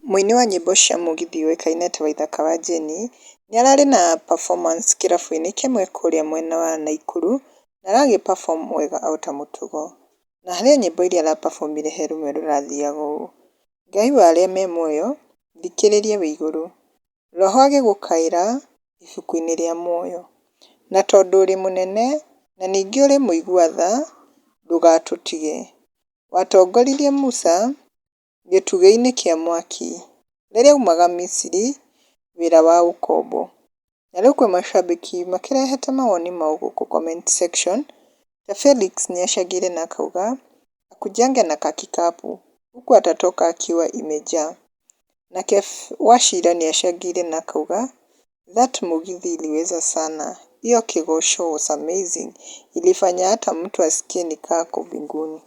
Mũini wa nyĩmbo cia mũgithi ũĩkaine ta Waithaka wa Jeni, nĩararĩ na performance kĩrabu-inĩ kĩmwe kũrĩa mwena wa Naikuru, na aragĩ perform wega ota mũtugo. Na harĩ nyĩmbo iria ara performire he rũmwe rũrathiaga ũũ: Ngai wa arĩa me muoyo, thikĩrĩria wĩ igũrũ, roho agĩgũkaĩra ibuku-inĩ rĩa muoyo, na tondũ ũrĩ mũnene na ningĩ ũrĩ mũigua tha, ndũgatũtige. Watongoririe Musa gĩtugĩ-inĩ kĩa mwaki rĩrĩa aumaga Misiri wĩra wa ũkombo. Na rĩu kwĩ macambĩki makĩrehete mawoni mao gũkũ comment section, ta Felix nĩacagire na akauga akujange na kakikapu huku atatoka akiwa imejaa. Nake Wachira nĩacagire na akauga that mugithi iliweza sana, hiyo kegosho was amazing, ilifanya hata mtu asikie ni kaa ako mbinguni.